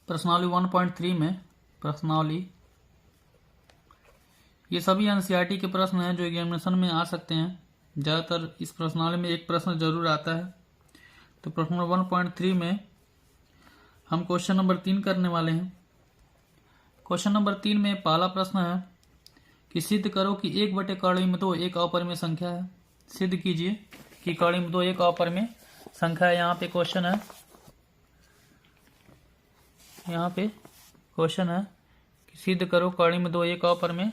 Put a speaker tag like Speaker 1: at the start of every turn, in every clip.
Speaker 1: प्रश्नावली 1.3 में प्रश्नावली, ये सभी एनसीईआरटी के प्रश्न हैं जो एग्जामिनेशन में आ सकते हैं। ज़्यादातर इस प्रश्नावली में एक प्रश्न जरूर आता है। तो प्रश्न नंबर 1.3 में हम क्वेश्चन नंबर 3 करने वाले हैं। क्वेश्चन नंबर 3 में पहला प्रश्न है कि सिद्ध करो कि 1/2 एक अपरिमेय संख्या है। सिद्ध कीजिए कि कड़ी में 2 एक अपरिमेय संख्या है। यहाँ पे क्वेश्चन है, यहाँ पे क्वेश्चन है कि सिद्ध करो कड़ी में 2 एक अपरिमेय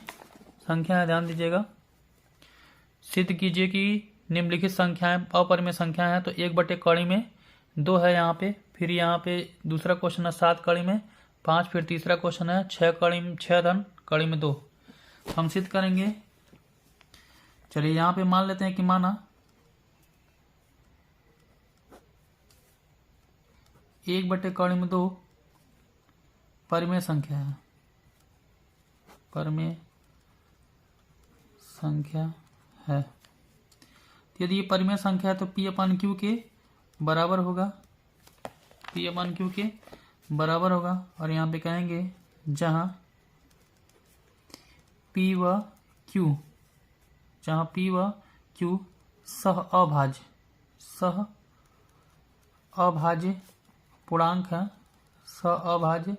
Speaker 1: संख्या है। ध्यान दीजिएगा, सिद्ध कीजिए कि निम्नलिखित संख्याएं अपरिमेय संख्या है। तो 1/2 है यहाँ पे, फिर यहाँ पे दूसरा क्वेश्चन है 7/5, फिर तीसरा क्वेश्चन है 6 2। हम सिद्ध करेंगे। चलिए यहाँ पे मान लेते हैं कि माना 1/2 परिमेय संख्या है, परिमेय संख्या है। यदि ये परिमेय संख्या है तो P/Q के बराबर होगा, P/Q के बराबर होगा। और यहाँ पे कहेंगे जहां P व Q, जहां P व Q सह अभाज्य पूर्णांक है, सह अभाज्य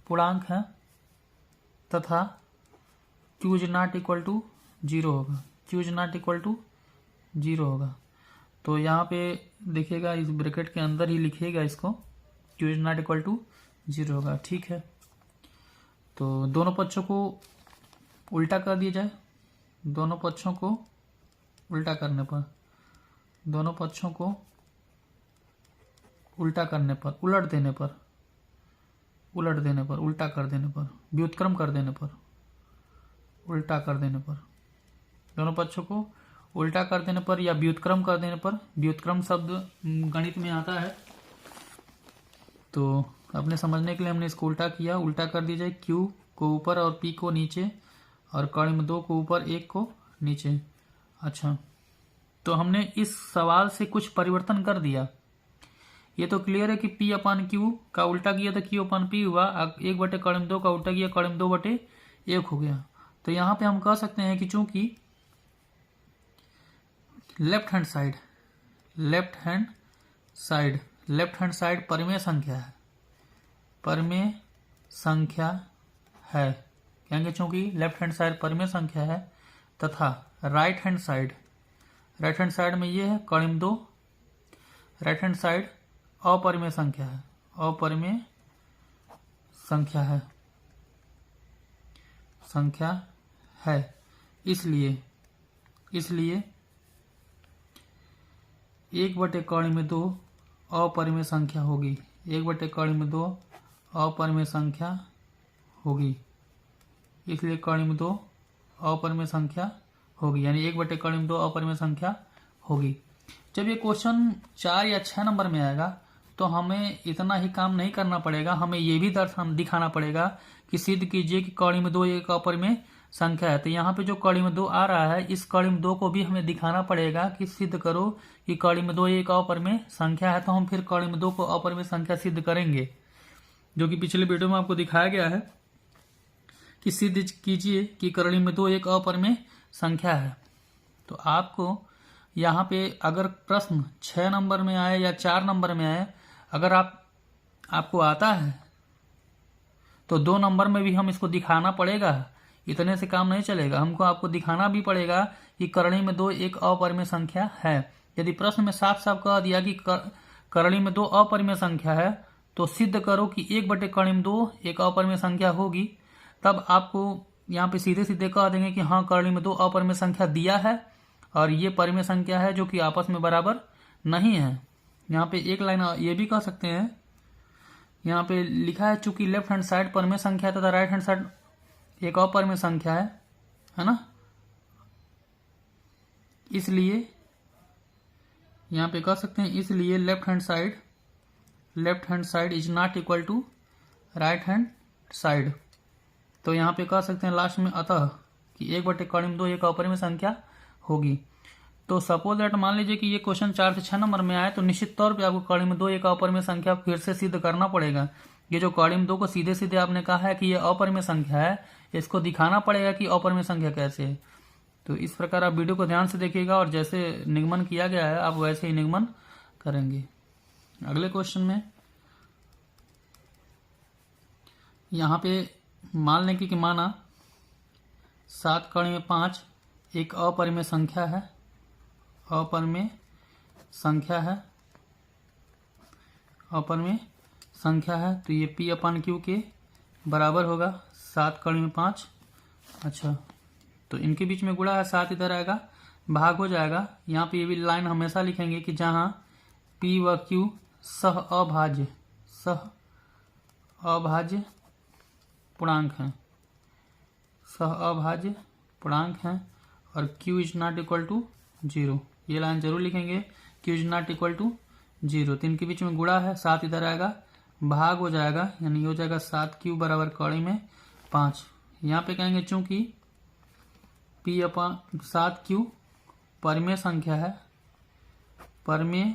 Speaker 1: पूर्णांक है तथा Q is not equal to 0 होगा, Q is not equal to 0 होगा। तो यहाँ पे देखिएगा, इस ब्रैकेट के अंदर ही लिखिएगा इसको, Q is not equal to 0 होगा। ठीक है, तो दोनों पक्षों को उल्टा कर दिया जाए। दोनों पक्षों को उल्टा करने पर, दोनों पक्षों को उल्टा करने पर, उलट देने पर, उल्टा कर देने पर, व्युत्क्रम कर देने पर, उल्टा कर देने पर, दोनों पक्षों को उल्टा कर देने पर या व्युत्क्रम कर देने पर, व्युत्क्रम शब्द गणित में आता है तो अपने समझने के लिए हमने इसको उल्टा किया। उल्टा कर दिया जाए, Q को ऊपर और P को नीचे, और कड़ी में 2 को ऊपर 1 को नीचे। अच्छा, तो हमने इस सवाल से कुछ परिवर्तन कर दिया। ये तो क्लियर है कि P/Q का उल्टा किया तो Q/P हुआ, 1/2 का उल्टा किया 2/1 हो गया। तो यहाँ पे हम कह सकते हैं कि चूंकि लेफ्ट हैंड साइड परिमेय संख्या है, परिमेय संख्या है, कहेंगे चूंकि लेफ्ट हैंड साइड परिमेय संख्या है तथा राइट हैंड साइड में ये है कड़ी 2, राइट हैंड साइड अपरिमेय संख्या है, अपरिमेय संख्या है। इसलिए 1/2 अपरिमेय संख्या होगी, 1/2 अपरिमेय संख्या होगी। इसलिए कड़ी में 2 अपरिमेय संख्या होगी, यानी 1/2 अपरिमेय संख्या होगी। जब ये क्वेश्चन 4 या 6 नंबर में आएगा तो हमें इतना ही काम नहीं करना पड़ेगा, हमें ये भी दिखाना पड़ेगा कि सिद्ध कीजिए कि कड़ी में 2 एक अपरिमेय संख्या है। तो यहाँ पे जो कड़ी में 2 आ रहा है, इस कड़ी में 2 को भी हमें दिखाना पड़ेगा कि सिद्ध करो कि कड़ी में 2 एक अपरिमेय संख्या है। तो हम फिर कड़ी में 2 को अपरिमेय संख्या सिद्ध करेंगे, जो कि पिछले वीडियो में आपको दिखाया गया है कि सिद्ध कीजिए कि कड़ी में 2 एक अपरिमेय संख्या है। तो आपको यहाँ पे अगर प्रश्न 6 नंबर में आए या 4 नंबर में आए, अगर आपको आता है तो 2 नंबर में भी हम इसको दिखाना पड़ेगा। इतने से काम नहीं चलेगा, हमको आपको दिखाना भी पड़ेगा कि कड़ी में 2 एक अपरिमेय संख्या है। यदि प्रश्न में साफ साफ कह दिया कि कड़ी में 2 अपरिमेय संख्या है तो सिद्ध करो कि 1/2 एक अपरिमेय संख्या होगी, तब आपको यहाँ पे सीधे सीधे कह देंगे कि हाँ कड़ी में 2 अपरिमेय संख्या दिया है और ये परिमेय संख्या है जो कि आपस में बराबर नहीं है। यहाँ पे एक लाइन ये भी कह सकते हैं, यहाँ पे लिखा है चूंकि लेफ्ट हैंड साइड परिमेय संख्या है तथा राइट हैंड साइड एक अपरिमेय संख्या है ना, इसलिए यहाँ पे कह सकते हैं इसलिए left hand side is not equal to right hand side. तो यहाँ पे कह सकते हैं लास्ट में अतः कि 1/2 एक अपरिमेय संख्या होगी। तो सपोज दैट मान लीजिए कि ये क्वेश्चन 4 से 6 नंबर में आए तो निश्चित तौर पे आपको कड़ी में 2 एक अपरिमेय संख्या फिर से सिद्ध करना पड़ेगा। ये जो कॉलम 2 को सीधे सीधे आपने कहा है कि ये अपरिमेय संख्या है, इसको दिखाना पड़ेगा कि अपरिमेय संख्या कैसे है। तो इस प्रकार आप वीडियो को ध्यान से देखिएगा और जैसे निगमन किया गया है आप वैसे ही निगमन करेंगे। अगले क्वेश्चन में यहाँ पे मान लें कि माना 7 कड़ी में 5 एक अपरिमेय संख्या है, अपरिमेय संख्या है, अपरिमेय संख्या है। तो ये P/Q के बराबर होगा 7 कड़ी में 5। अच्छा, तो इनके बीच में गुणा है, 7 इधर आएगा, भाग हो जाएगा। यहाँ पे ये भी लाइन हमेशा लिखेंगे कि जहाँ P व Q सह अभाज्य पूर्णांक हैं, सह अभाज्य पूर्णांक हैं और Q is not equal to 0। ये लाइन जरूर लिखेंगे, Q is not equal to 0। तो इनके बीच में गुणा है, 7 इधर आएगा, भाग हो जाएगा, यानी हो जाएगा 7Q बराबर कड़ी में 5। यहाँ पे कहेंगे चूंकि P/7Q परिमेय संख्या है, परिमेय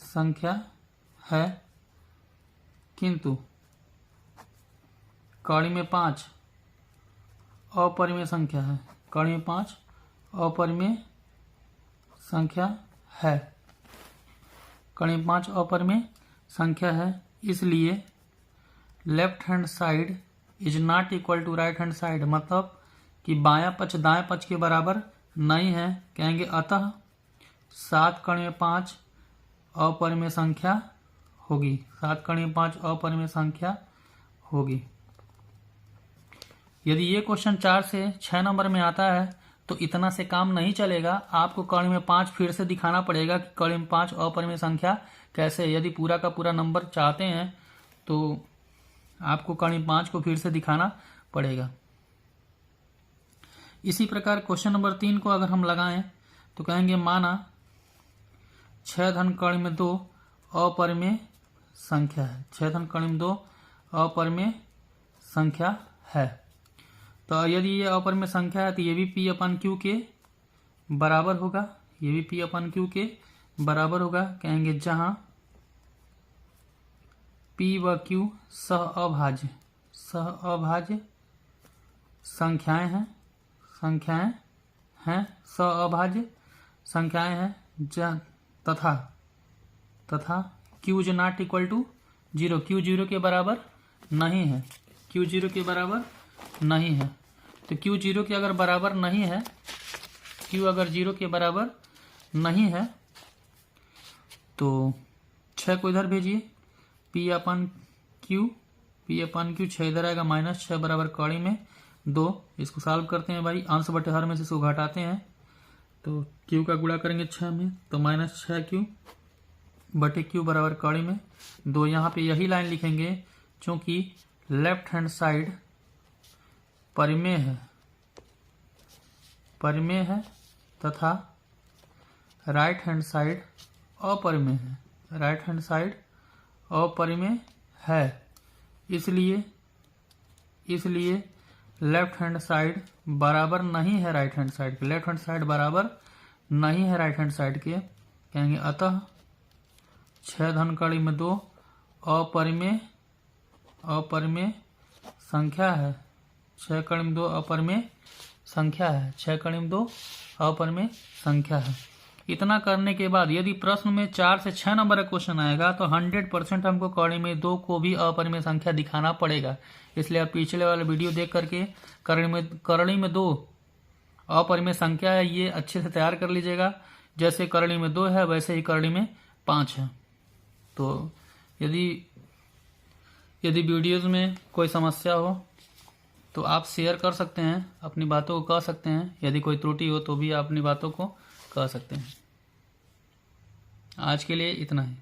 Speaker 1: संख्या है, किंतु कड़ी में 5 अपरिमेय संख्या है, कड़ी में 5 अपरिमेय संख्या है, कड़ी में 5 अपरिमेय संख्या है। इसलिए left hand side is not equal to right hand side, मतलब कि बायां पक्ष दाएं पक्ष के बराबर नहीं है। कहेंगे अतः 7 कड़ी में 5 अपरिमेय संख्या होगी, 7 कड़ी में 5 अपरिमेय संख्या होगी। यदि ये क्वेश्चन 4 से 6 नंबर में आता है तो इतना से काम नहीं चलेगा, आपको कड़ी में 5 फिर से दिखाना पड़ेगा कि कड़ी में 5 अपरिमेय संख्या कैसे। यदि पूरा का पूरा नंबर चाहते हैं तो आपको कड़ी में 5 को फिर से दिखाना पड़ेगा। इसी प्रकार क्वेश्चन नंबर 3 को अगर हम लगाएं तो कहेंगे माना 6 धन कड़ी में 2 अपरिमेय संख्या है, 6 धन कड़ी में 2 अपरिमेय संख्या है। तो यदि ये अपरिमेय संख्या है तो ये भी P/Q के बराबर होगा, ये भी P/Q के बराबर होगा। कहेंगे जहां P व Q सह अभाज्य संख्याएं हैं, सह अभाज्य संख्याएं हैं, तथा Q is not equal to 0, Q 0 के बराबर नहीं है, Q 0 के बराबर नहीं है। तो Q 0 के अगर बराबर नहीं है, Q अगर 0 के बराबर नहीं है तो 6 को इधर भेजिए, P/Q 6 इधर आएगा, -6 बराबर कड़ी में 2। इसको सॉल्व करते हैं भाई, अंश बटे हर में से इसको घटाते हैं तो Q का गुणा करेंगे 6 में तो -6Q बटे Q बराबर कड़ी में 2। यहाँ पे यही लाइन लिखेंगे क्योंकि लेफ्ट हैंड साइड परिमेय है तथा राइट हैंड साइड अपरिमेय है, राइट हैंड साइड अपरिमेय है। इसलिए लेफ्ट हैंड साइड बराबर नहीं है राइट हैंड साइड के, लेफ्ट हैंड साइड बराबर नहीं है राइट हैंड साइड के। कहेंगे अतः 6 धन कड़ी में 2 अपरिमेय संख्या है, 6 कड़ी में 2 अपरिमेय संख्या है, 6 कड़ी में 2 अपरिमेय संख्या है। इतना करने के बाद यदि प्रश्न में 4 से 6 नंबर का क्वेश्चन आएगा तो 100% हमको कड़ी में 2 को भी अपरिमेय संख्या दिखाना पड़ेगा। इसलिए आप पिछले वाला वीडियो देख करके कड़ी में 2 अपरिमेय संख्या है ये अच्छे से तैयार कर लीजिएगा। जैसे कड़ी में 2 है वैसे ही कड़ी में 5 है। तो यदि वीडियोज में कोई समस्या हो तो आप शेयर कर सकते हैं, अपनी बातों को कह सकते हैं। यदि कोई त्रुटि हो तो भी आप अपनी बातों को कह सकते हैं। आज के लिए इतना ही।